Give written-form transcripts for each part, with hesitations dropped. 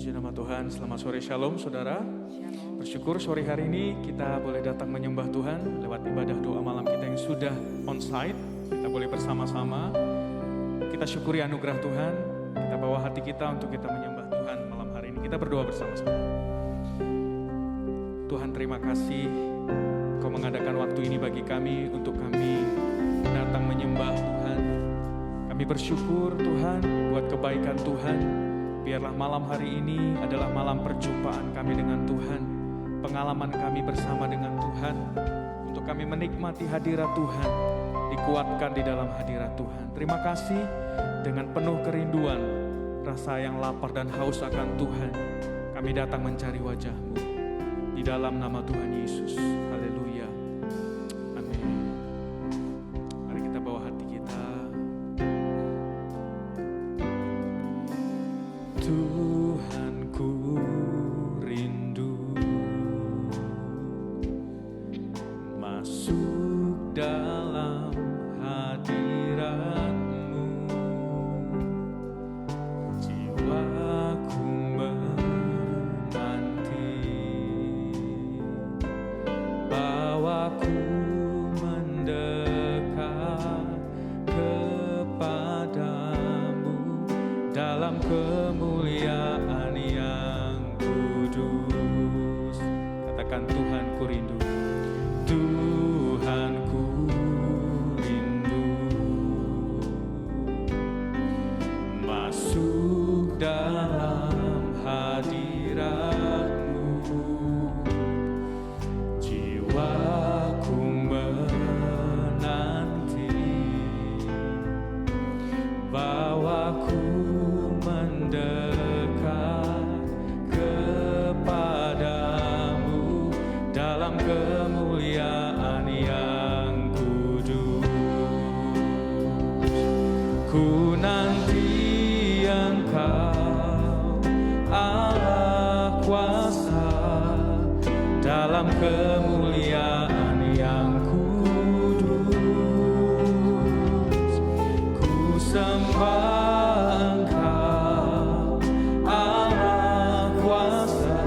Puji nama Tuhan, selamat sore shalom saudara. Bersyukur sore hari ini kita boleh datang menyembah Tuhan lewat ibadah doa malam kita yang sudah onsite. Kita boleh bersama-sama, kita syukuri anugerah Tuhan, kita bawa hati kita untuk kita menyembah Tuhan malam hari ini. Kita berdoa bersama-sama. Tuhan terima kasih Kau mengadakan waktu ini bagi kami untuk kami datang menyembah Tuhan. Kami bersyukur Tuhan buat kebaikan Tuhan. Biarlah malam hari ini adalah malam perjumpaan kami dengan Tuhan. Pengalaman kami bersama dengan Tuhan. Untuk kami menikmati hadirat Tuhan. Dikuatkan di dalam hadirat Tuhan. Terima kasih dengan penuh kerinduan. Rasa yang lapar dan haus akan Tuhan. Kami datang mencari wajah-Mu. Di dalam nama Tuhan Yesus. Haleluya. Amin. Mari kita bawa hati kita. Tuhanku rindu masuk dalam hadirat-Mu, jiwaku menanti, bawaku mendekat kepadamu dalam kemuliaan yang kudus. Katakan Tuhanku rindu. Tuhanku rindu masuk dalam hadirat-Mu, jiwaku menanti, bawaku mendekat kepadamu dalam kemuliaan yang kudus. Ku nanti Engkau Allah kuasa dalam kemuliaan yang kudus. Ku sembah Engkau Allah kuasa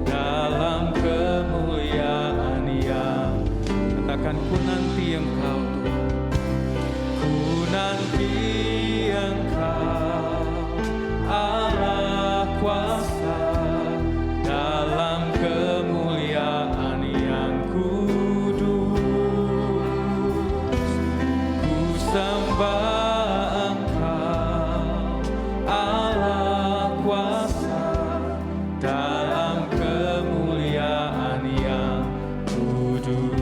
dalam kemuliaan yang, katakan ku nanti Engkau Tuhan. Ku nanti Engkau Allah kuasa dalam kemuliaan yang kudus. Ku sembah Engkau Allah kuasa dalam kemuliaan yang kudus.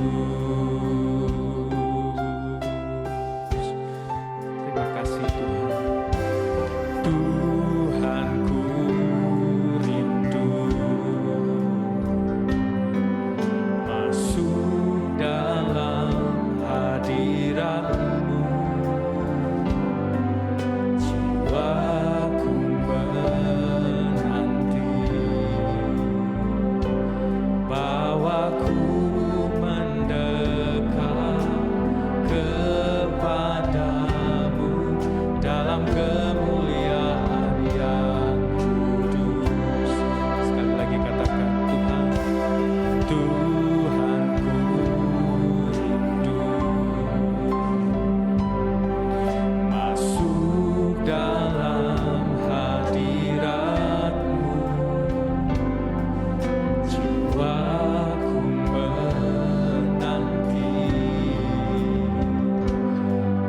Terima kasih Tuhan. Tuhanku rindu masuk dalam hadirat-Mu, jiwaku menanti, bawaku mendekat kepadamu dalam kemuliaan yang kudus. Sekali lagi katakan Tuhan. Tuhanku rindu masuk dalam hadirat-Mu, jiwaku menanti,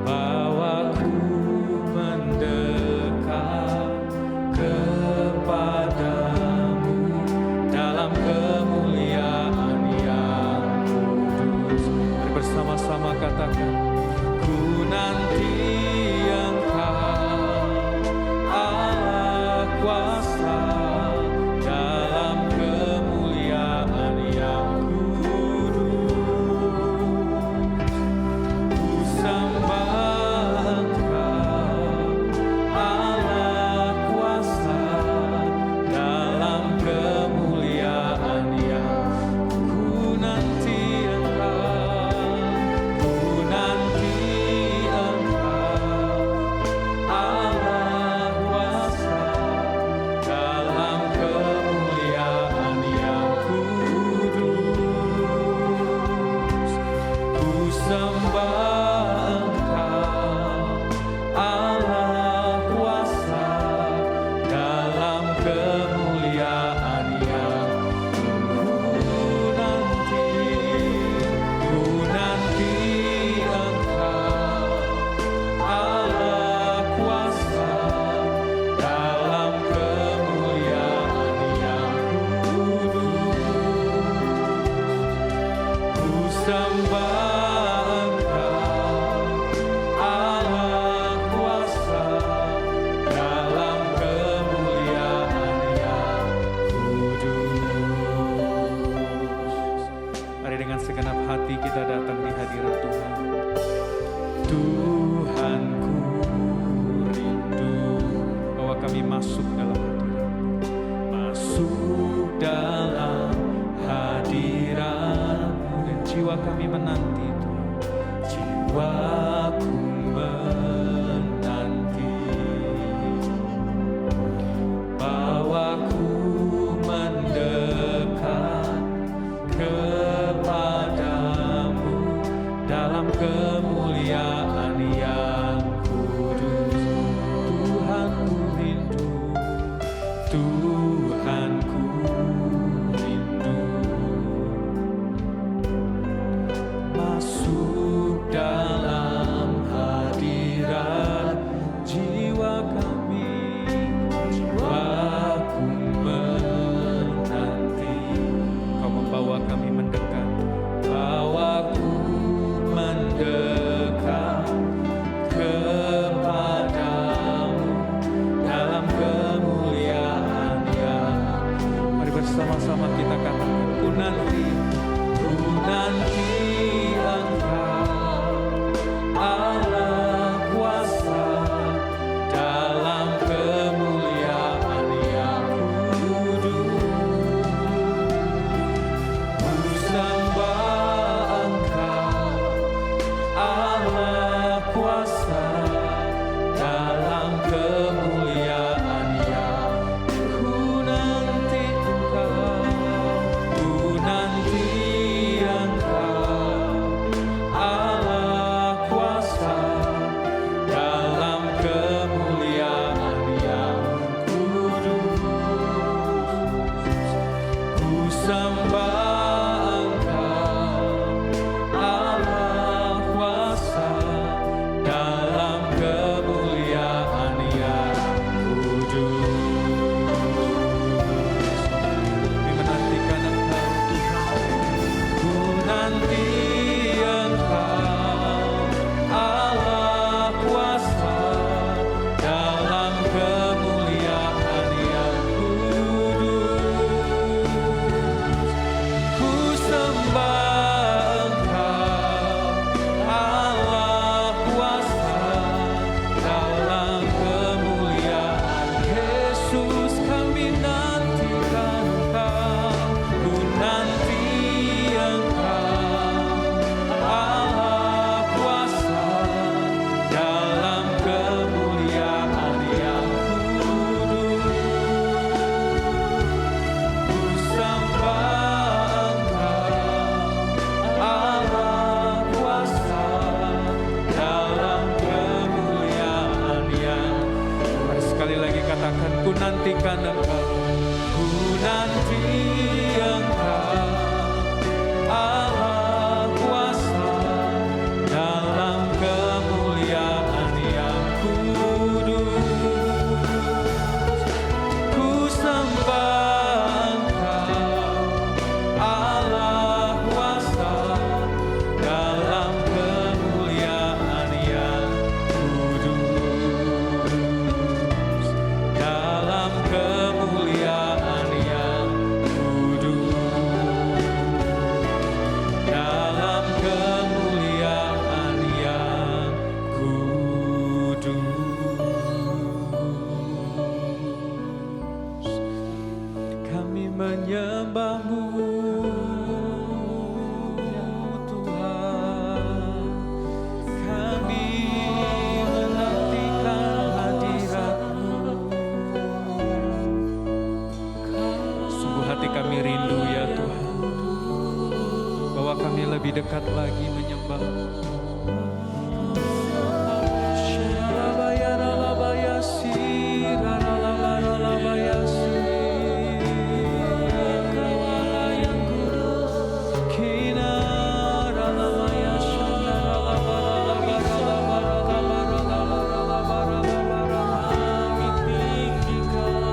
bawaku mendekat kepadamu dalam kemuliaan yang kudus. Mari bersama-sama katakan, ku nanti Engkau Allah kuasa dalam kemuliaan yang kudus. Ku sembah Engkau Allah kuasa dalam kemuliaan yang, ku nanti Engkau, ku nanti Engkau Allah kuasa dalam Tuhanku rindu masuk dalam hadirat jiwa kami, jiwaku menanti. Kau membawa kami mendekat, bawaku mendekat kepadamu dalam kemuliaan-Nya. Mari bersama-sama kita katakan, ku nanti Engkau Allah kuasa dalam kemuliaan Yang kudus. Ku sembah Engkau Allah kuasa dalam kemuliaan Yang ku nanti Engkau, ku nanti Engkau Allah kuasa dalam kemuliaan Yang kudus. Ku sembah Engkau Allah kuasa dalam kemuliaan Yang kudus. Kami menantikan Engkau Tuhan, ku nanti Engkau Allah kuasa dalam kemuliaan Yang kudus. Ku sembah Engkau Allah kuasa dalam kemuliaan Yesus. Kami nantikan Engkau, ku nanti Engkau Allah kuasa dalam kemuliaan Yang kudus. Ku sembah Engkau Allah kuasa dalam kemuliaan Yang. Mari sekali lagi katakan, ku nantikan Engkau, ku nanti Engkau Allah kuasa dalam kemuliaan Yang kudus. Ku sembah Engkau Allah kuasa dalam kemuliaan Yang kudus, dalam kemuliaan Yang kudus, dalam kemuliaan Yang kudus. Kami menyembah-Mu Tuhan, kami menantikan hadirat-Mu. Sungguh hati kami rindu ya Tuhan, bahwa kami lebih dekat lagi menyembah-Mu.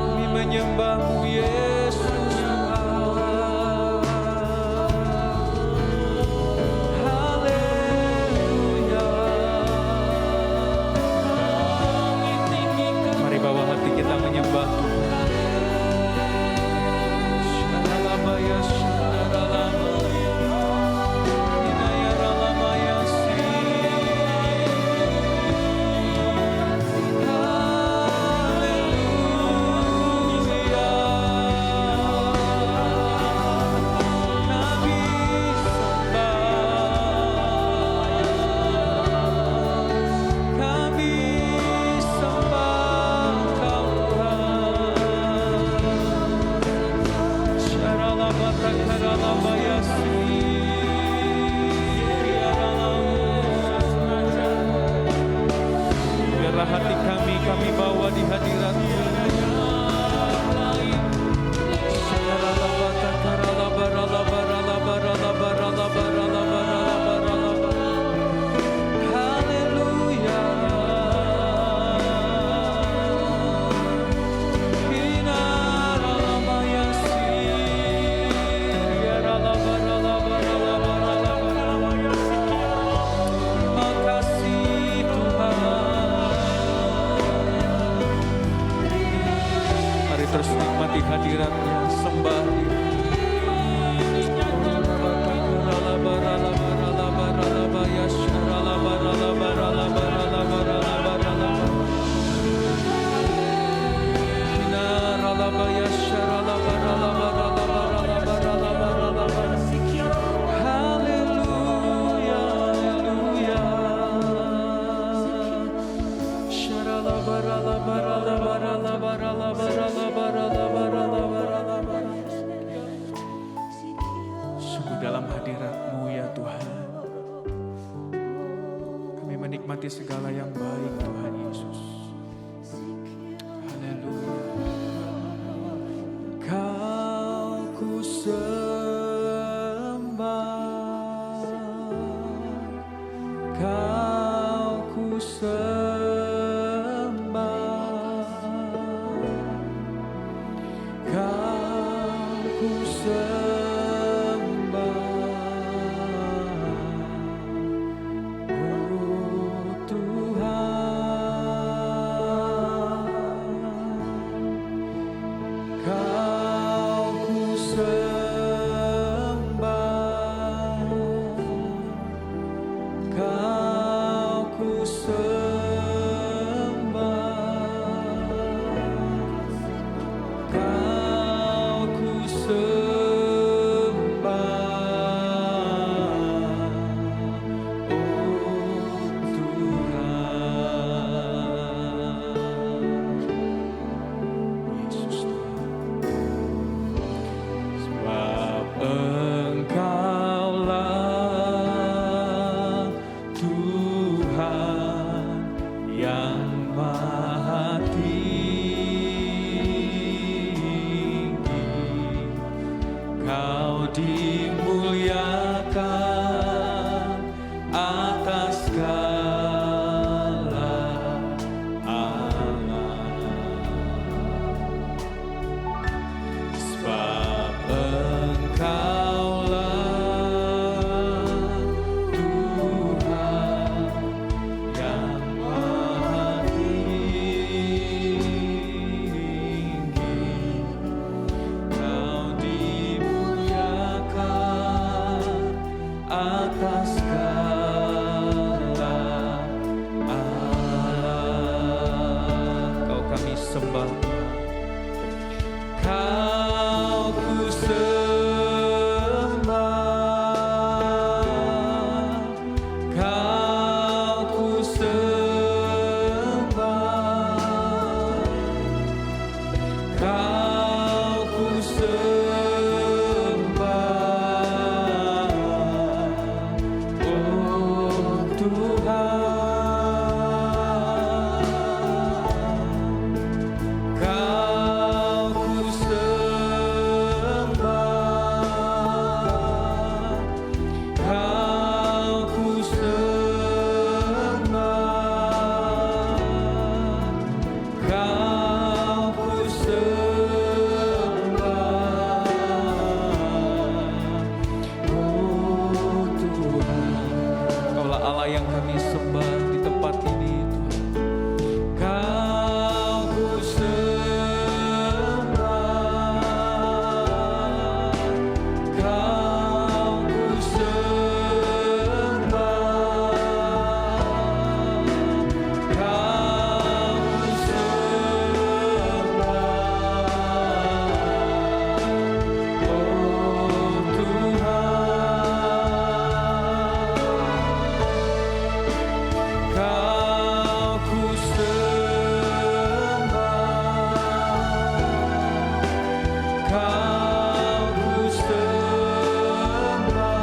Kami menyembah-Mu Yesus Tuhan. Haleluya. Mari bawa hati kita menyembah Tuhan. Shalalabaya, shalalamaya, inayaralamaya, haleluya. hadirat-Nya, sembah Dia. Sungguh dalam hadirat-Mu ya Tuhan, kami menikmati segala yang baik Tuhan Yesus. Haleluya. Kau ku sembah, Kau ku sembah, Kau ku sembah, oh Tuhan. Kau ku sembah, Kau ku sembah, Kau ku sembah, oh Tuhan. Yesus Tuhan. Sebab Engkaulah Tuhan yang Maha Tinggi, Kau dimuliakan atas segala alam. Sebab Engkaulah Tuhan yang Maha Tinggi, Kau dimuliakan atas segala alam. Kau kami sembah, Kau ku sembah, Kau ku sembah, Kau ku sembah, oh Tuhan. Kau ku sembah, Kau ku sembah, Kau ku sembah, oh Tuhan. Kaulah Allah yang kami sembah di tempat ini Tuhan. Kau ku sembah, Kau ku sembah, Kau ku sembah, oh Tuhan. Kau ku sembah, Kau ku sembah,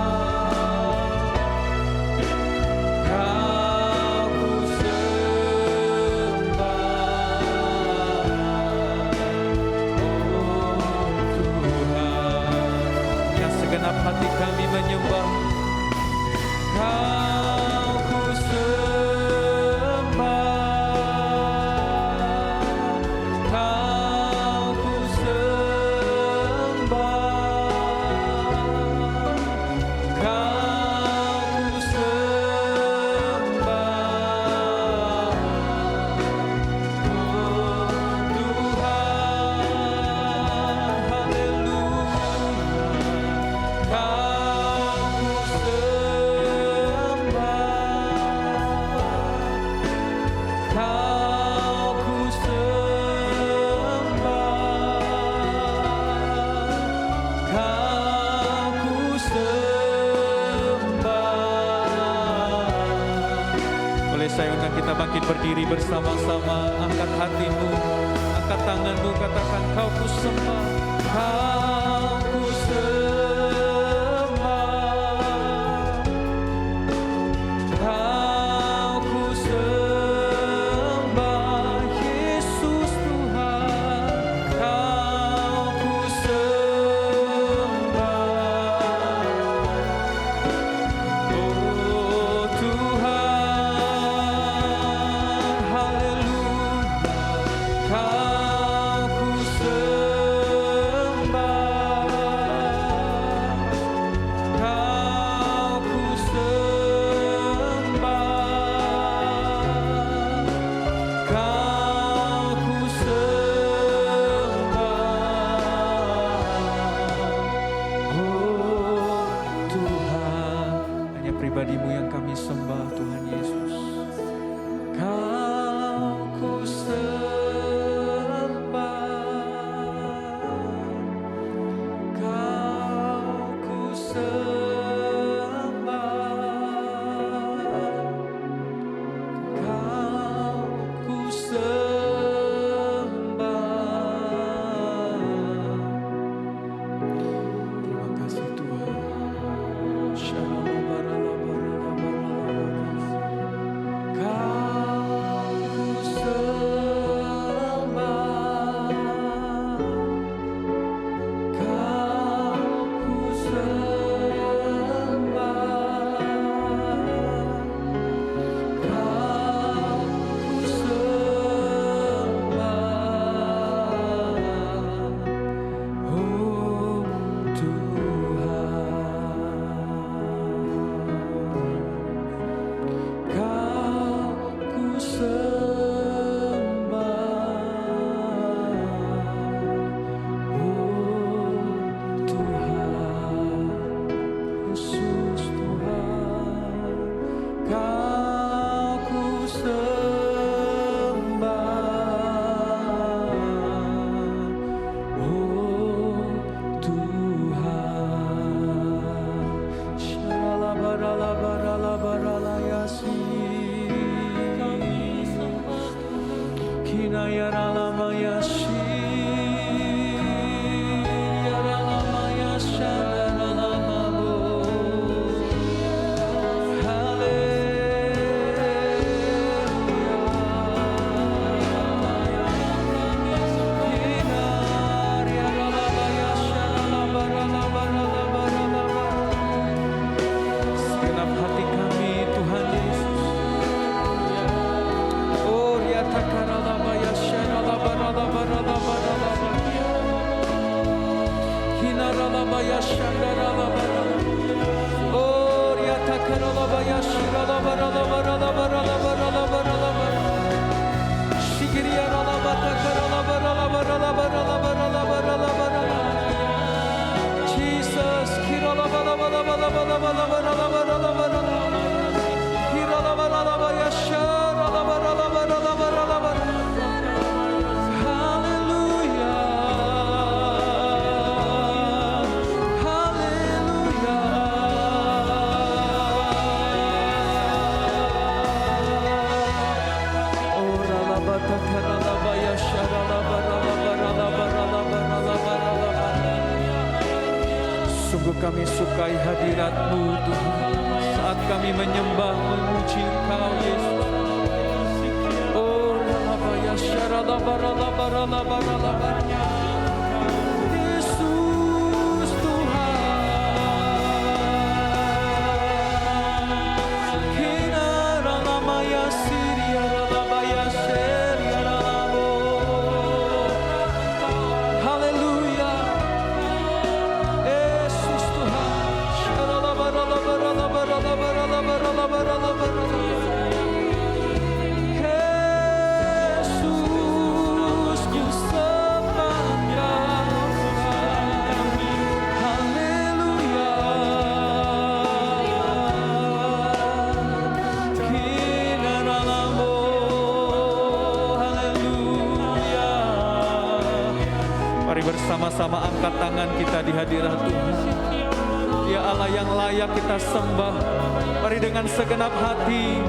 Kau ku sembah, oh Tuhan. Yang segenap hati kami menyembah, Kau ku sembah, Kau ku sembah, Kau ku sembah, oh Tuhan. kita bangkit berdiri bersama-sama. Angkat hatimu, angkat tanganmu, katakan kau ku sembah, kau ku sembah, kau ku sembah, Yesus Tuhan, kau ku sembah, oh Tuhan, haleluya, kau ku sembah, kau ku sembah, kau ku sembah, oh Tuhan. Hanya pribadimu yang kami sembah, Tuhan Yesus. Kau ku sembah, kau ku sembah, kau ku sembah. Terima kasih Tuhan. Kau ku sembah, kau ku sembah, kau ku sembah, oh Tuhan. Kau ku sembah, oh Tuhan, Yesus Tuhan. Kau ku sembah, oh Tuhan. Shalalabaralabaralabarayasi. Kinayaralamayasi. Yaralamayashanaralabo. Segenap hati kami, Tuhan Yesus. Oh, Jesus, sungguh kami sukai hadirat-Mu Tuhan, saat kami menyembah memuji Engkau Yesus. Oh ralabaya syaralabaralabaralabaralabar. Yesus Tuhan. Kina ralamaya siria ralabaya seria ralabo. Haleluya. Yesus Tuhan. Syaralabaralabaralabaralabaralabar. Mari bersama-sama angkat tangan kita di hadirat Tuhan. Dia Allah yang layak kita sembah. Mari dengan segenap hati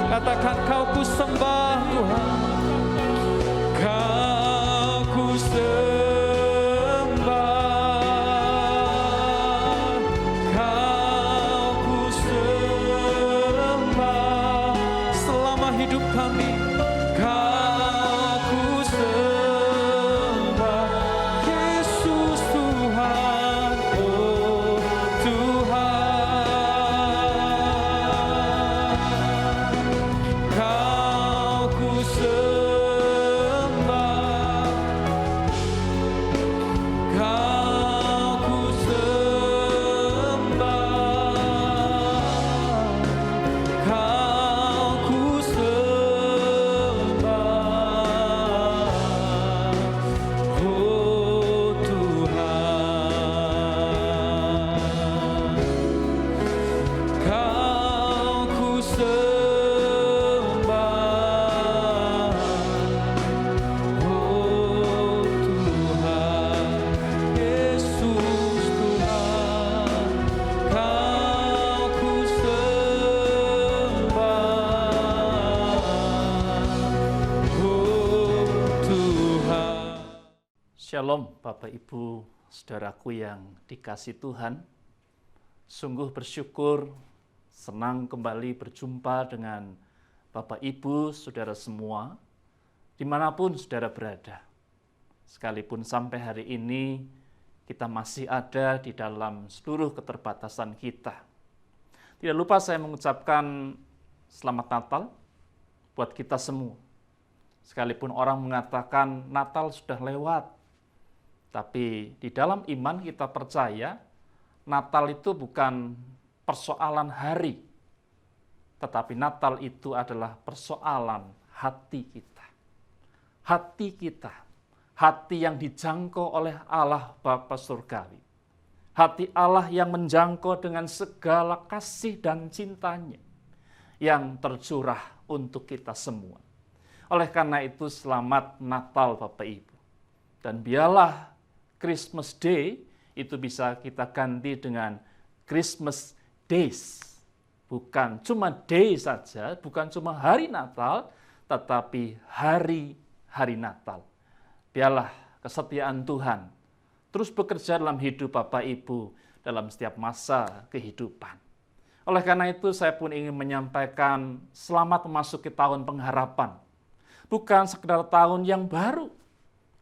Katakan, Kau ku sembah Tuhan. Kau ku sembah. Kau ku sembah. Selama hidup kami, Kau ku sembah. Yesus Tuhan, oh Tuhan. Kau ku sembah. Kau ku sembah. Kau ku sembah. Oh Tuhan. Kau ku sembah. Oh Tuhan, Yesus Tuhan. Kau ku sembah. Oh Tuhan. Shalom Bapak Ibu, saudaraku yang dikasih Tuhan. Sungguh bersyukur, senang kembali berjumpa dengan Bapak Ibu, saudara semua, dimanapun saudara berada. Sekalipun sampai hari ini kita masih ada di dalam seluruh keterbatasan kita. Tidak lupa saya mengucapkan selamat Natal buat kita semua. Sekalipun orang mengatakan Natal sudah lewat, tapi di dalam iman kita percaya Natal itu bukan persoalan hari, tetapi Natal itu adalah persoalan hati kita. Hati kita, hati yang dijangkau oleh Allah Bapa Surgawi. Hati Allah yang menjangkau dengan segala kasih dan cintanya yang tercurah untuk kita semua. Oleh karena itu selamat Natal Bapak Ibu. Dan biarlah Christmas Day itu bisa kita ganti dengan Christmas Days. Bukan cuma day saja, bukan cuma hari Natal, tetapi hari-hari Natal. Biarlah kesetiaan Tuhan terus bekerja dalam hidup Bapak Ibu dalam setiap masa kehidupan. Oleh karena itu saya pun ingin menyampaikan selamat memasuki tahun pengharapan. Bukan sekedar tahun yang baru.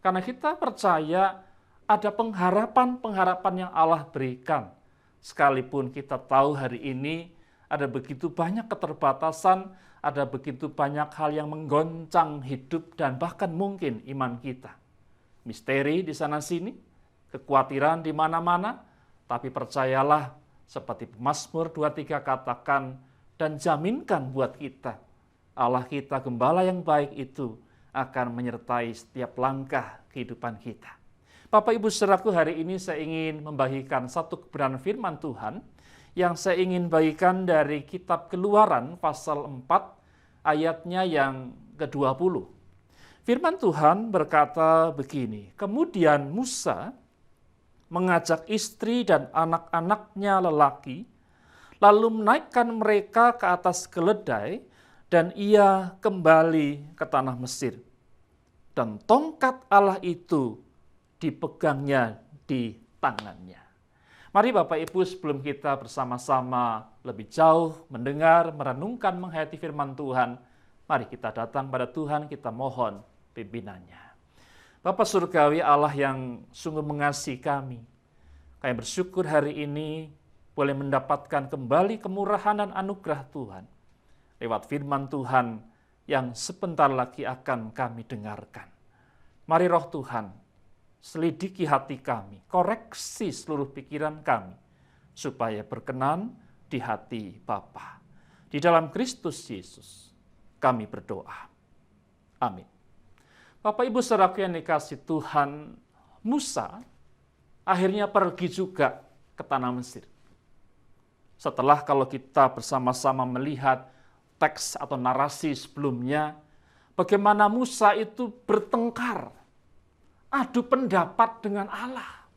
Karena kita percaya ada pengharapan-pengharapan yang Allah berikan. Sekalipun kita tahu hari ini ada begitu banyak keterbatasan, ada begitu banyak hal yang menggoncang hidup dan bahkan mungkin iman kita. Misteri di sana-sini, kekhawatiran di mana-mana, tapi percayalah seperti Mazmur 23 katakan dan jaminkan buat kita. Allah kita, Gembala yang baik itu akan menyertai setiap langkah kehidupan kita. Bapak Ibu saudaraku, hari ini saya ingin membagikan satu kebenaran firman Tuhan yang saya ingin bagikan dari kitab Keluaran pasal 4 ayatnya yang ke-20. Firman Tuhan berkata begini, kemudian Musa mengajak istri dan anak-anaknya lelaki, lalu menaikkan mereka ke atas keledai, dan ia kembali ke tanah Mesir. Dan tongkat Allah itu dipegangnya di tangannya. Mari Bapak Ibu, sebelum kita bersama-sama lebih jauh mendengar, merenungkan, menghayati firman Tuhan, mari kita datang pada Tuhan, kita mohon pimpinannya. Bapa Surgawi, Allah yang sungguh mengasihi kami, kami bersyukur hari ini boleh mendapatkan kembali kemurahan dan anugerah Tuhan lewat firman Tuhan yang sebentar lagi akan kami dengarkan. Mari Roh Tuhan, selidiki hati kami, koreksi seluruh pikiran kami, supaya berkenan di hati Bapa. Di dalam Kristus Yesus, kami berdoa. Amin. Bapak Ibu saudaraku yang dikasihi Tuhan, Musa akhirnya pergi juga ke tanah Mesir. Setelah kalau kita bersama-sama melihat teks atau narasi sebelumnya, bagaimana Musa itu bertengkar, adu pendapat dengan Allah.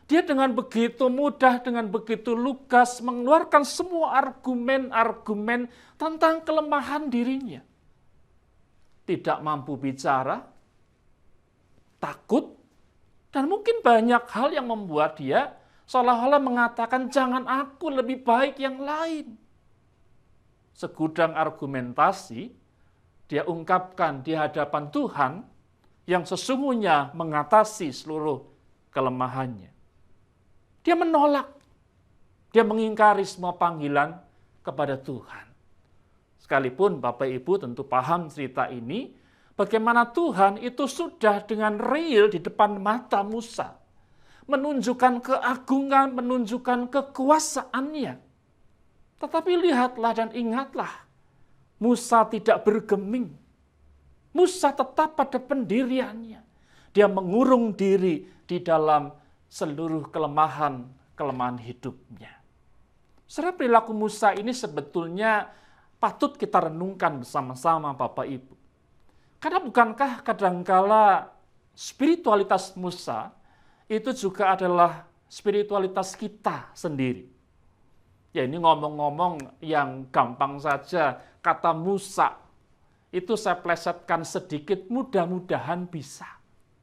Dia dengan begitu mudah, dengan begitu lugas mengeluarkan semua argumen-argumen tentang kelemahan dirinya. Tidak mampu bicara, takut, dan mungkin banyak hal yang membuat dia seolah-olah mengatakan jangan aku, lebih baik yang lain. Segudang argumentasi dia ungkapkan di hadapan Tuhan yang sesungguhnya mengatasi seluruh kelemahannya. Dia menolak, dia mengingkari semua panggilan kepada Tuhan. Sekalipun Bapak Ibu tentu paham cerita ini, bagaimana Tuhan itu sudah dengan real di depan mata Musa, menunjukkan keagungan, menunjukkan kekuasaannya. Tetapi lihatlah dan ingatlah, Musa tidak bergeming. Musa tetap pada pendiriannya. Dia mengurung diri di dalam seluruh kelemahan hidupnya. Saudara, perilaku Musa ini sebetulnya patut kita renungkan bersama-sama Bapak Ibu. Karena bukankah kadangkala spiritualitas Musa itu juga adalah spiritualitas kita sendiri. Ya, ini ngomong-ngomong yang gampang saja, kata Musa itu saya plesetkan sedikit, mudah-mudahan bisa.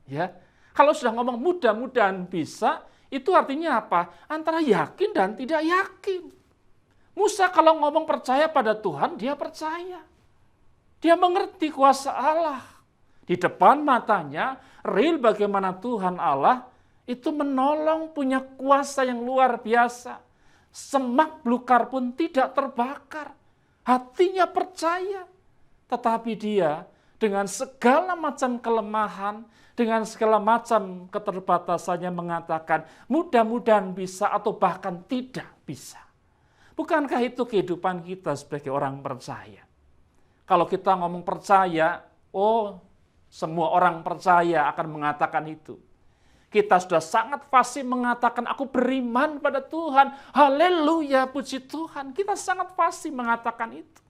Ya, kalau sudah ngomong mudah-mudahan bisa, itu artinya apa? Antara yakin dan tidak yakin. Musa kalau ngomong percaya pada Tuhan, dia percaya. Dia mengerti kuasa Allah. Di depan matanya, real bagaimana Tuhan Allah itu menolong, punya kuasa yang luar biasa. Semak belukar pun tidak terbakar. Hatinya percaya. Tetapi dia dengan segala macam kelemahan, dengan segala macam keterbatasannya mengatakan mudah-mudahan bisa atau bahkan tidak bisa. Bukankah itu kehidupan kita sebagai orang percaya? Kalau kita ngomong percaya, semua orang percaya akan mengatakan itu. Kita sudah sangat fasih mengatakan aku beriman pada Tuhan. Haleluya, puji Tuhan. Kita sangat fasih mengatakan itu.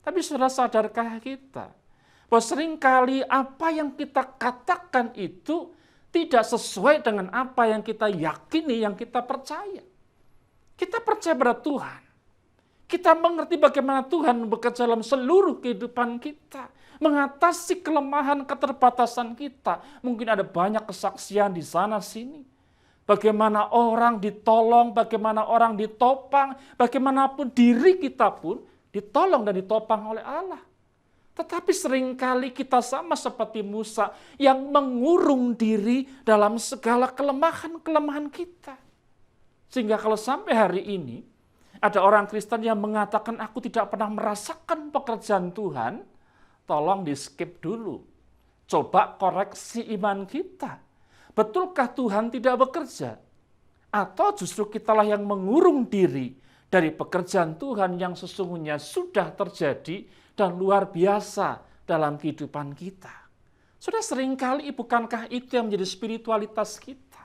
Tapi sudah sadarkah kita bahwa seringkali apa yang kita katakan itu tidak sesuai dengan apa yang kita yakini, yang kita percaya. Kita percaya pada Tuhan. Kita mengerti bagaimana Tuhan bekerja dalam seluruh kehidupan kita. Mengatasi kelemahan, keterbatasan kita. Mungkin ada banyak kesaksian di sana-sini. Bagaimana orang ditolong, bagaimana orang ditopang, bagaimanapun diri kita pun ditolong dan ditopang oleh Allah. Tetapi seringkali kita sama seperti Musa yang mengurung diri dalam segala kelemahan-kelemahan kita. Sehingga kalau sampai hari ini ada orang Kristen yang mengatakan aku tidak pernah merasakan pekerjaan Tuhan, tolong di skip dulu. Coba koreksi iman kita. Betulkah Tuhan tidak bekerja? Atau justru kitalah yang mengurung diri dari pekerjaan Tuhan yang sesungguhnya sudah terjadi dan luar biasa dalam kehidupan kita. Sudah seringkali bukankah itu yang menjadi spiritualitas kita?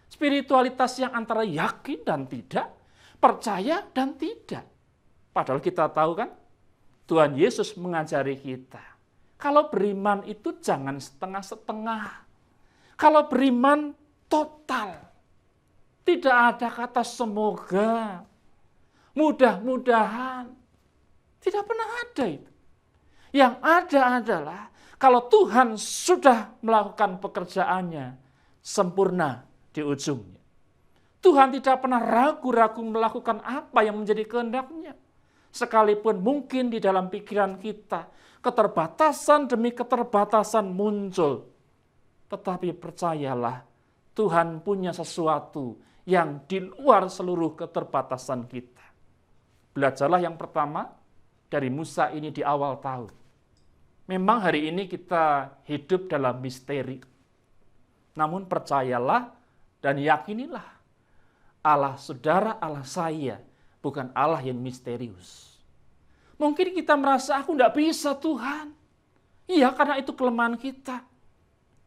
Spiritualitas yang antara yakin dan tidak, percaya dan tidak. Padahal kita tahu kan, Tuhan Yesus mengajari kita. Kalau beriman itu jangan setengah-setengah. Kalau beriman total. Tidak ada kata semoga, mudah-mudahan. Tidak pernah ada itu. Yang ada adalah kalau Tuhan sudah melakukan pekerjaannya sempurna di ujungnya. Tuhan tidak pernah ragu-ragu melakukan apa yang menjadi kehendaknya. Sekalipun mungkin di dalam pikiran kita keterbatasan demi keterbatasan muncul. Tetapi percayalah, Tuhan punya sesuatu yang di luar seluruh keterbatasan kita. Belajarlah yang pertama dari Musa ini di awal tahun. Memang hari ini kita hidup dalam misteri. Namun percayalah dan yakinilah, Allah saudara, Allah saya, bukan Allah yang misterius. Mungkin kita merasa aku tidak bisa Tuhan. Iya, karena itu kelemahan kita.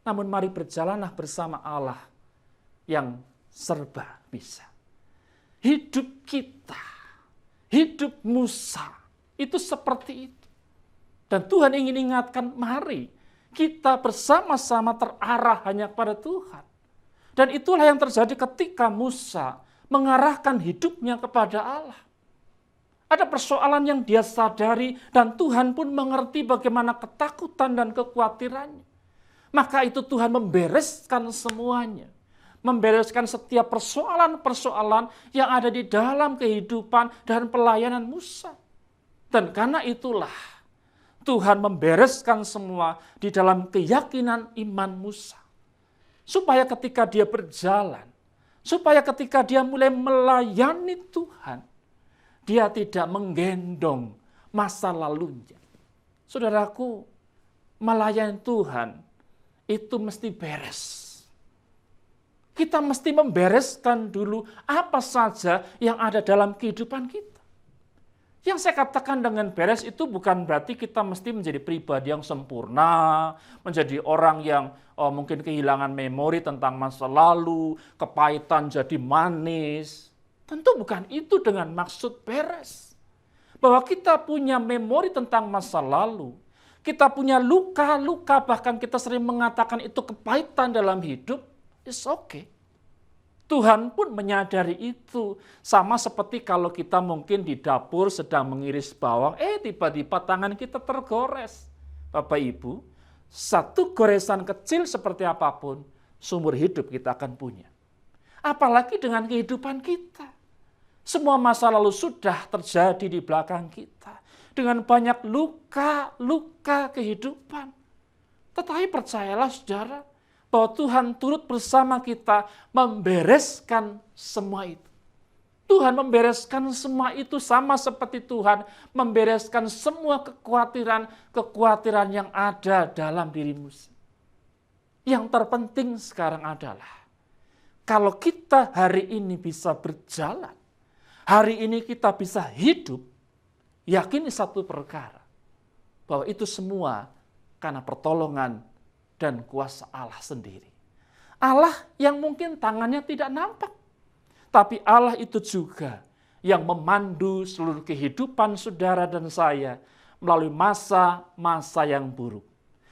Namun mari berjalanlah bersama Allah yang serba bisa. Hidup kita, hidup Musa, itu seperti itu. Dan Tuhan ingin ingatkan, mari kita bersama-sama terarah hanya kepada Tuhan. Dan itulah yang terjadi ketika Musa mengarahkan hidupnya kepada Allah. Ada persoalan yang dia sadari dan Tuhan pun mengerti bagaimana ketakutan dan kekhawatirannya. Maka itu Tuhan membereskan semuanya. Membereskan setiap persoalan-persoalan yang ada di dalam kehidupan dan pelayanan Musa. Dan karena itulah Tuhan membereskan semua di dalam keyakinan iman Musa. Supaya ketika dia berjalan, supaya ketika dia mulai melayani Tuhan, dia tidak menggendong masa lalunya. Saudaraku, melayani Tuhan itu mesti beres. Kita mesti membereskan dulu apa saja yang ada dalam kehidupan kita. Yang saya katakan dengan beres itu bukan berarti kita mesti menjadi pribadi yang sempurna, menjadi orang yang mungkin kehilangan memori tentang masa lalu, kepahitan jadi manis. Tentu bukan itu dengan maksud beres. Bahwa kita punya memori tentang masa lalu, kita punya luka-luka, bahkan kita sering mengatakan itu kepahitan dalam hidup, it's okay. Tuhan pun menyadari itu. Sama seperti kalau kita mungkin di dapur sedang mengiris bawang, tiba-tiba tangan kita tergores. Bapak Ibu, satu goresan kecil seperti apapun, seumur hidup kita akan punya. Apalagi dengan kehidupan kita. Semua masa lalu sudah terjadi di belakang kita. Dengan banyak luka-luka kehidupan. Tetapi percayalah saudara, bahwa Tuhan turut bersama kita membereskan semua itu. Tuhan membereskan semua itu sama seperti Tuhan membereskan semua kekhawatiran yang ada dalam dirimu. Yang terpenting sekarang adalah, kalau kita hari ini bisa berjalan, hari ini kita bisa hidup, yakini satu perkara, bahwa itu semua karena pertolongan dan kuasa Allah sendiri. Allah yang mungkin tangannya tidak nampak, tapi Allah itu juga yang memandu seluruh kehidupan saudara dan saya melalui masa-masa yang buruk.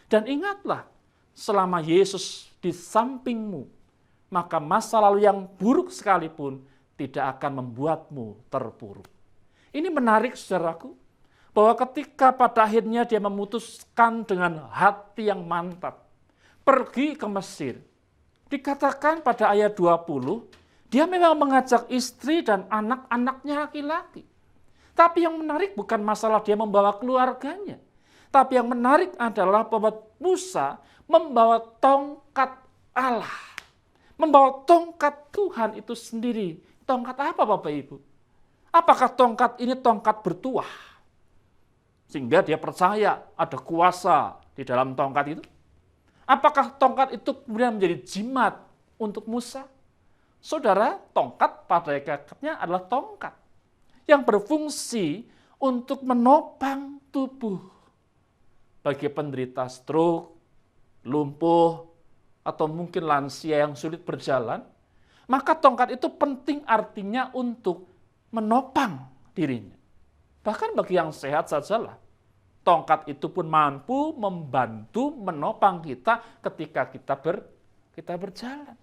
Dan ingatlah, selama Yesus di sampingmu, maka masa lalu yang buruk sekalipun tidak akan membuatmu terpuruk. Ini menarik saudaraku, bahwa ketika pada akhirnya dia memutuskan dengan hati yang mantap, pergi ke Mesir. Dikatakan pada ayat 20, dia memang mengajak istri dan anak-anaknya laki-laki. Tapi yang menarik bukan masalah dia membawa keluarganya. Tapi yang menarik adalah bahwa Musa membawa tongkat Allah. Membawa tongkat Tuhan itu sendiri. Tongkat apa Bapak Ibu? Apakah tongkat ini tongkat bertuah? Sehingga dia percaya ada kuasa di dalam tongkat itu. Apakah tongkat itu kemudian menjadi jimat untuk Musa? Saudara, tongkat pada hakikatnya adalah tongkat yang berfungsi untuk menopang tubuh. Bagi penderita stroke, lumpuh, atau mungkin lansia yang sulit berjalan, maka tongkat itu penting artinya untuk menopang dirinya. Bahkan bagi yang sehat sajalah, tongkat itu pun mampu membantu menopang kita ketika kita berjalan.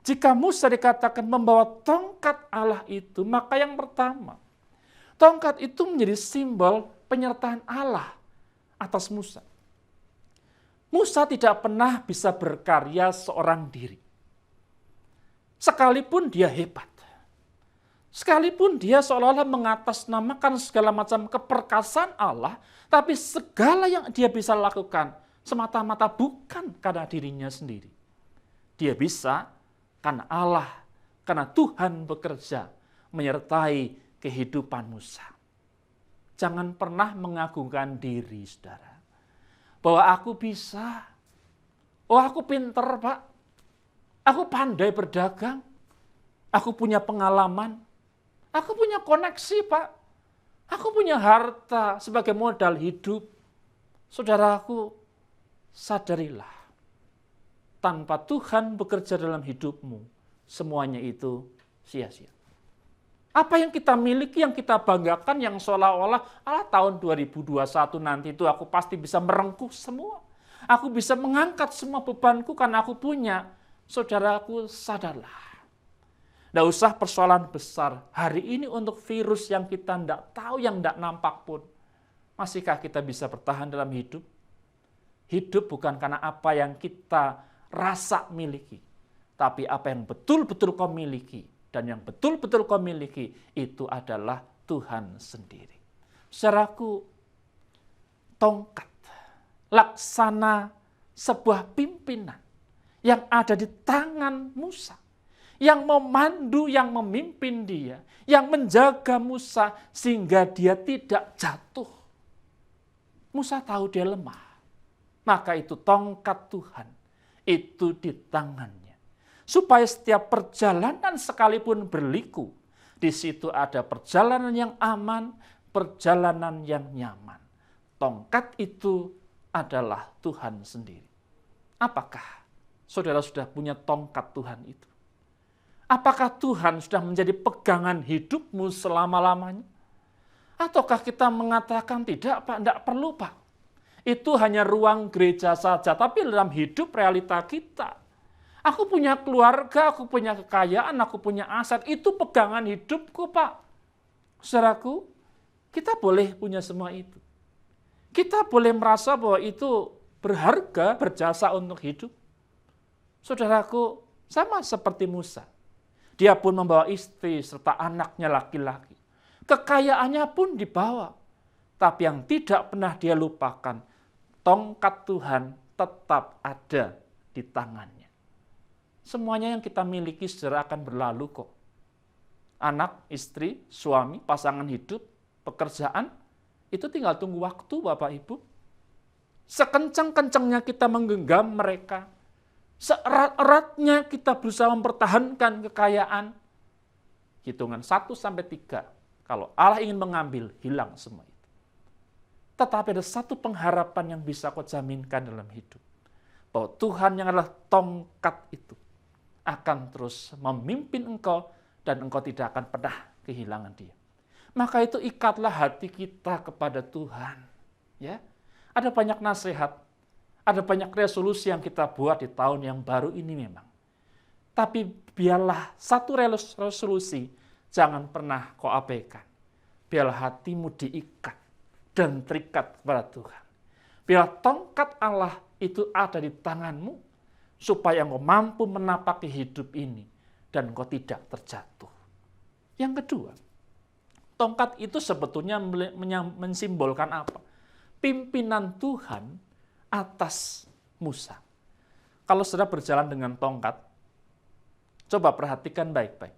Jika Musa dikatakan membawa tongkat Allah itu, maka yang pertama, tongkat itu menjadi simbol penyertaan Allah atas Musa. Musa tidak pernah bisa berkarya seorang diri. Sekalipun dia hebat. Sekalipun dia seolah-olah mengatasnamakan segala macam keperkasaan Allah, tapi segala yang dia bisa lakukan semata-mata bukan karena dirinya sendiri. Dia bisa karena Allah, karena Tuhan bekerja menyertai kehidupan Musa. Jangan pernah mengagungkan diri, saudara. Bahwa aku bisa, aku pinter Pak, aku pandai berdagang, aku punya pengalaman, aku punya koneksi Pak, aku punya harta sebagai modal hidup. Saudaraku, sadarilah, tanpa Tuhan bekerja dalam hidupmu, semuanya itu sia-sia. Apa yang kita miliki, yang kita banggakan, yang seolah-olah tahun 2021 nanti itu aku pasti bisa merengkuh semua. Aku bisa mengangkat semua bebanku karena aku punya Saudaraku, sadarlah. Tidak usah persoalan besar. Hari ini untuk virus yang kita tidak tahu, yang tidak nampak pun. Masihkah kita bisa bertahan dalam hidup? Hidup bukan karena apa yang kita rasa miliki. Tapi apa yang betul-betul kau miliki. Dan yang betul-betul kau miliki itu adalah Tuhan sendiri. Saudaraku, tongkat, laksana sebuah pimpinan yang ada di tangan Musa, yang memandu, yang memimpin dia, yang menjaga Musa sehingga dia tidak jatuh. Musa tahu dia lemah, maka itu tongkat Tuhan, itu di tangannya. Supaya setiap perjalanan sekalipun berliku, di situ ada perjalanan yang aman, perjalanan yang nyaman. Tongkat itu adalah Tuhan sendiri. Apakah saudara sudah punya tongkat Tuhan itu? Apakah Tuhan sudah menjadi pegangan hidupmu selama-lamanya? Ataukah kita mengatakan, tidak Pak, tidak perlu Pak. Itu hanya ruang gereja saja, tapi dalam hidup realita kita. Aku punya keluarga, aku punya kekayaan, aku punya aset, itu pegangan hidupku Pak. Saudaraku, kita boleh punya semua itu. Kita boleh merasa bahwa itu berharga, berjasa untuk hidup. Saudaraku, sama seperti Musa. Dia pun membawa istri serta anaknya laki-laki. Kekayaannya pun dibawa. Tapi yang tidak pernah dia lupakan, tongkat Tuhan tetap ada di tangannya. Semuanya yang kita miliki saudara akan berlalu kok. Anak, istri, suami, pasangan hidup, pekerjaan, itu tinggal tunggu waktu Bapak Ibu. Sekencang-kencangnya kita menggenggam mereka, seerat-eratnya kita berusaha mempertahankan kekayaan. Hitungan 1-3, kalau Allah ingin mengambil, hilang semua itu. Tetapi ada satu pengharapan yang bisa kau jaminkan dalam hidup. Bahwa Tuhan yang adalah tongkat itu akan terus memimpin engkau dan engkau tidak akan pernah kehilangan dia. Maka itu ikatlah hati kita kepada Tuhan. Ya, ada banyak nasihat, ada banyak resolusi yang kita buat di tahun yang baru ini memang. Tapi biarlah satu resolusi jangan pernah kau abaikan. Biarlah hatimu diikat dan terikat kepada Tuhan. Biarlah tongkat Allah itu ada di tanganmu supaya engkau mampu menapaki hidup ini dan engkau tidak terjatuh. Yang kedua, tongkat itu sebetulnya mensimbolkan apa? Pimpinan Tuhan atas Musa. Kalau saudara berjalan dengan tongkat, coba perhatikan baik-baik.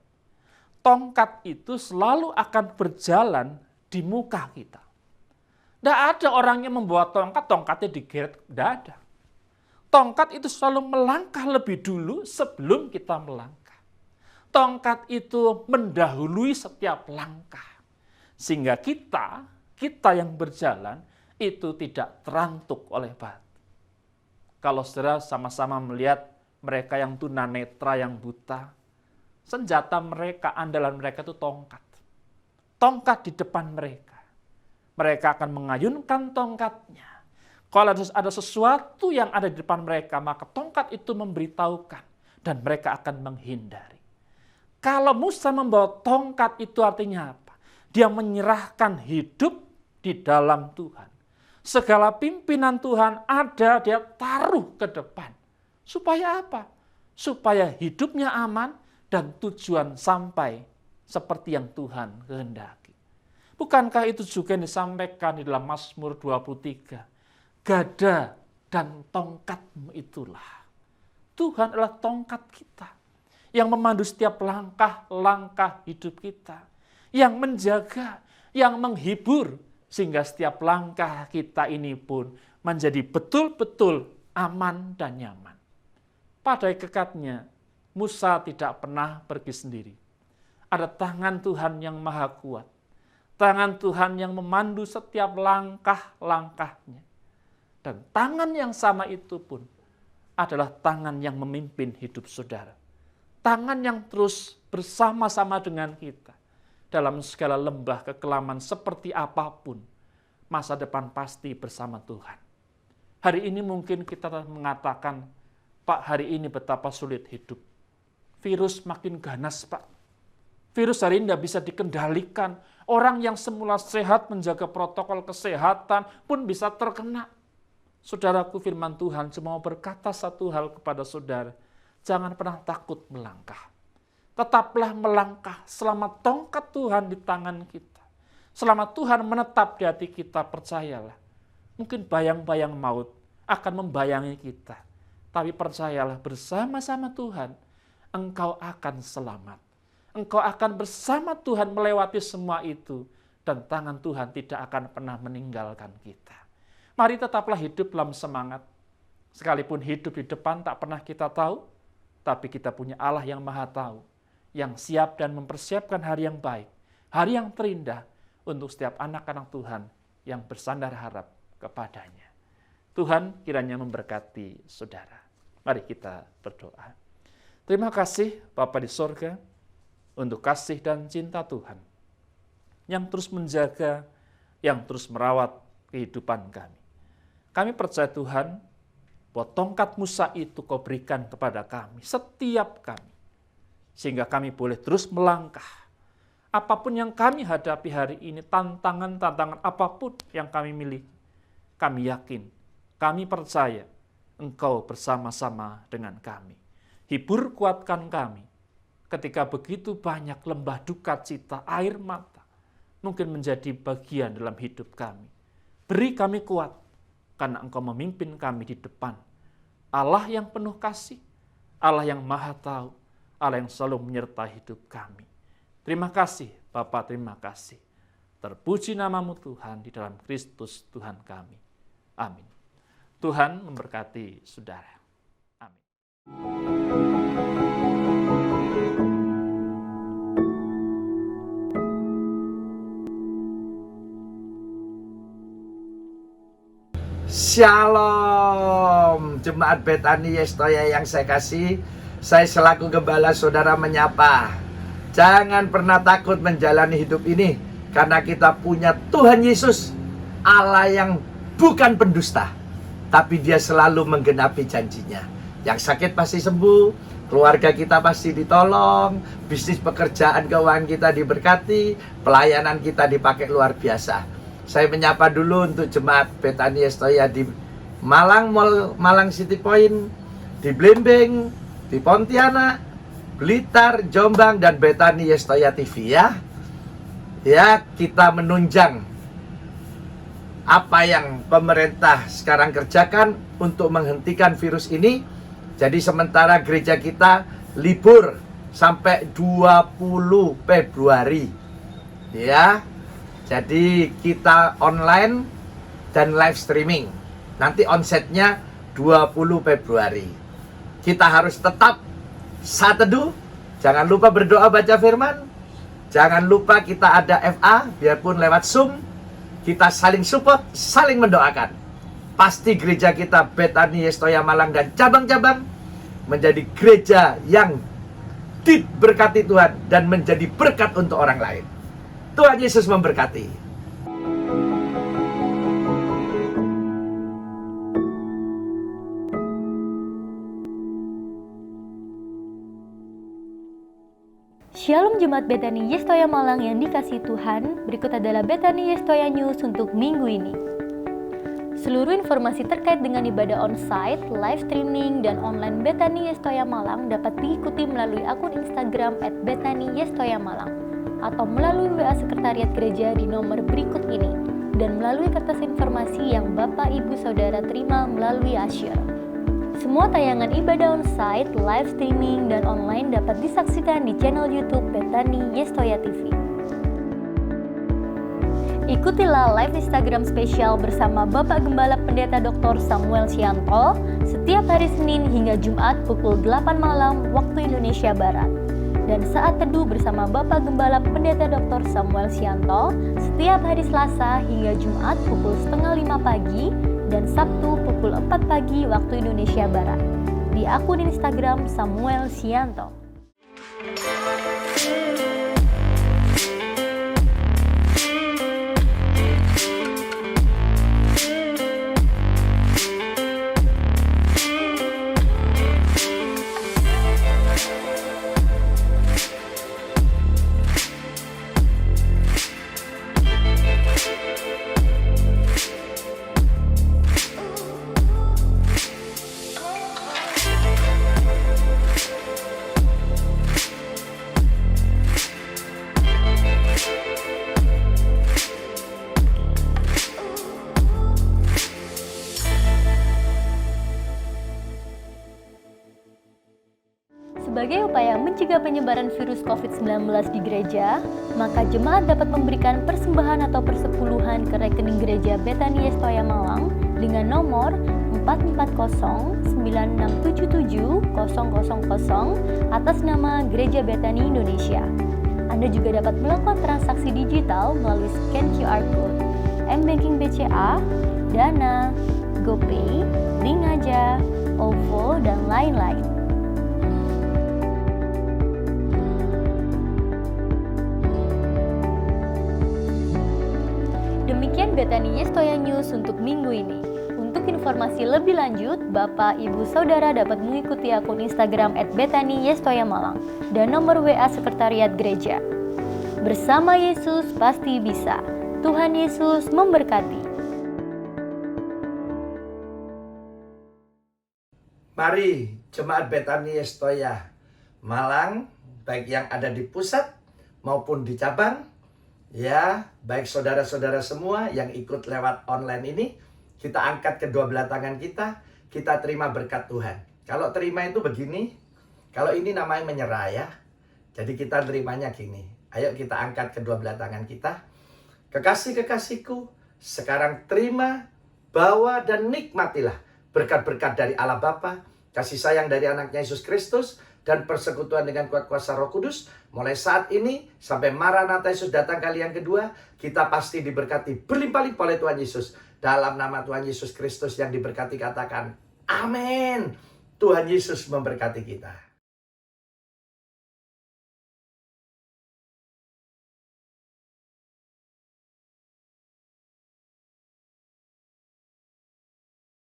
Tongkat itu selalu akan berjalan di muka kita. Tidak ada orang yang membawa tongkat, tongkatnya digeret. Tidak ada. Tongkat itu selalu melangkah lebih dulu sebelum kita melangkah. Tongkat itu mendahului setiap langkah. Sehingga kita yang berjalan itu tidak terantuk oleh batu. Kalau saudara sama-sama melihat mereka yang tunanetra, yang buta, senjata mereka, andalan mereka itu tongkat. Tongkat di depan mereka. Mereka akan mengayunkan tongkatnya. Kalau ada sesuatu yang ada di depan mereka, maka tongkat itu memberitahukan dan mereka akan menghindari. Kalau Musa membawa tongkat itu artinya apa? Dia menyerahkan hidup di dalam Tuhan. Segala pimpinan Tuhan ada, dia taruh ke depan. Supaya apa? Supaya hidupnya aman dan tujuan sampai seperti yang Tuhan kehendaki. Bukankah itu juga yang disampaikan di dalam Mazmur 23? Gada dan tongkatmu itulah. Tuhan adalah tongkat kita yang memandu setiap langkah-langkah hidup kita, yang menjaga, yang menghibur, sehingga setiap langkah kita ini pun menjadi betul-betul aman dan nyaman. Pada hakikatnya, Musa tidak pernah pergi sendiri. Ada tangan Tuhan yang maha kuat. Tangan Tuhan yang memandu setiap langkah-langkahnya. Dan tangan yang sama itu pun adalah tangan yang memimpin hidup saudara. Tangan yang terus bersama-sama dengan kita. Dalam segala lembah kekelaman seperti apapun, masa depan pasti bersama Tuhan. Hari ini mungkin kita mengatakan, Pak, hari ini betapa sulit hidup. Virus makin ganas, Pak. Virus hari ini tidak bisa dikendalikan. Orang yang semula sehat menjaga protokol kesehatan pun bisa terkena. Saudaraku, firman Tuhan cuma mau berkata satu hal kepada saudara. Jangan pernah takut melangkah. Tetaplah melangkah selama tongkat Tuhan di tangan kita. Selama Tuhan menetap di hati kita, percayalah. Mungkin bayang-bayang maut akan membayangi kita. Tapi percayalah, bersama-sama Tuhan, engkau akan selamat. Engkau akan bersama Tuhan melewati semua itu. Dan tangan Tuhan tidak akan pernah meninggalkan kita. Mari tetaplah hidup dalam semangat. Sekalipun hidup di depan tak pernah kita tahu, tapi kita punya Allah yang maha tahu, yang siap dan mempersiapkan hari yang baik, hari yang terindah untuk setiap anak-anak Tuhan yang bersandar harap kepadanya. Tuhan kiranya memberkati saudara. Mari kita berdoa. Terima kasih Bapa di sorga untuk kasih dan cinta Tuhan yang terus menjaga, yang terus merawat kehidupan kami. Kami percaya Tuhan bahwa tongkat Musa itu kau berikan kepada kami, setiap kami. Sehingga kami boleh terus melangkah. Apapun yang kami hadapi hari ini, tantangan-tantangan apapun yang kami miliki, kami yakin, kami percaya, Engkau bersama-sama dengan kami. Hibur kuatkan kami, ketika begitu banyak lembah duka cita, air mata, mungkin menjadi bagian dalam hidup kami. Beri kami kuat, karena Engkau memimpin kami di depan. Allah yang penuh kasih, Allah yang maha tahu, Allah yang selalu menyertai hidup kami. Terima kasih Bapa, terima kasih. Terpuji namamu Tuhan di dalam Kristus Tuhan kami. Amin. Tuhan memberkati saudara. Amin. Shalom, Jemaat Betani Yestoya yang saya kasih. Saya selaku gembala saudara menyapa. Jangan pernah takut menjalani hidup ini, karena kita punya Tuhan Yesus, Allah yang bukan pendusta, tapi Dia selalu menggenapi janjinya. Yang sakit pasti sembuh, keluarga kita pasti ditolong, bisnis pekerjaan keuangan kita diberkati, pelayanan kita dipakai luar biasa. Saya menyapa dulu untuk jemaat Betani Yestoya di Malang, Malang City Point, di Blimbing, di Pontianak, Blitar, Jombang, dan Betani Yestoya TV ya. Ya, kita menunjang apa yang pemerintah sekarang kerjakan untuk menghentikan virus ini. Jadi sementara gereja kita libur sampai 20 Februari. Ya. Jadi kita online dan live streaming. Nanti onsetnya 20 Februari. Kita harus tetap saat teduh. Jangan lupa berdoa baca firman. Jangan lupa kita ada FA, biarpun lewat Zoom. Kita saling support, saling mendoakan. Pasti gereja kita Betani Yestoya Malang dan cabang-cabang menjadi gereja yang diberkati Tuhan dan menjadi berkat untuk orang lain. Tuhan Yesus memberkati. Shalom Jemaat Betani Yestoya Malang yang dikasihi Tuhan. Berikut adalah Betani Yestoya News untuk minggu ini. Seluruh informasi terkait dengan ibadah on-site, live streaming, dan online Betani Yestoya Malang dapat diikuti melalui akun Instagram @betaniyestoyamalang atau melalui WA Sekretariat Gereja di nomor berikut ini, dan melalui kertas informasi yang Bapak Ibu Saudara terima melalui Asyir. Semua tayangan ibadah on-site, live streaming, dan online dapat disaksikan di channel YouTube Betani Yestoya TV. Ikutilah live Instagram spesial bersama Bapak Gembala Pendeta Dr. Samuel Sianto setiap hari Senin hingga Jumat pukul 8 malam waktu Indonesia Barat. Dan saat teduh bersama Bapak Gembala Pendeta Dr. Samuel Sianto setiap hari Selasa hingga Jumat pukul 4:30 pagi dan Sabtu pukul 4 pagi waktu Indonesia Barat di akun Instagram Samuel Sianto. Sebagai upaya mencegah penyebaran virus COVID-19 di gereja, maka jemaat dapat memberikan persembahan atau persepuluhan ke rekening gereja Betani Yes Toya Malang dengan nomor 440-9677-000 atas nama Gereja Betani Indonesia. Anda juga dapat melakukan transaksi digital melalui scan QR Code, M-Banking BCA, Dana, GoPay, Link Aja, OVO, dan lain-lain. Demikian Betani Yes Toya News untuk minggu ini. Untuk informasi lebih lanjut, Bapak, Ibu, Saudara dapat mengikuti akun Instagram @BetaniYesToyaMalang dan nomor WA Sekretariat Gereja. Bersama Yesus pasti bisa. Tuhan Yesus memberkati. Mari jemaat Betani Yes Toya Malang, baik yang ada di pusat maupun di cabang, ya, baik saudara-saudara semua yang ikut lewat online ini, kita angkat kedua belah tangan kita terima berkat Tuhan. Kalau terima itu begini, kalau ini namanya menyerah ya. Jadi kita terimanya gini. Ayo kita angkat kedua belah tangan kita. Kekasih-kekasihku, sekarang terima, bawa dan nikmatilah berkat-berkat dari Allah Bapa, kasih sayang dari anaknya Yesus Kristus, dan persekutuan dengan kuat kuasa Roh Kudus. Mulai saat ini sampai Maranatha Yesus datang kali yang kedua, kita pasti diberkati berlimpah-limpah oleh Tuhan Yesus. Dalam nama Tuhan Yesus Kristus yang diberkati, katakan amin. Tuhan Yesus memberkati kita.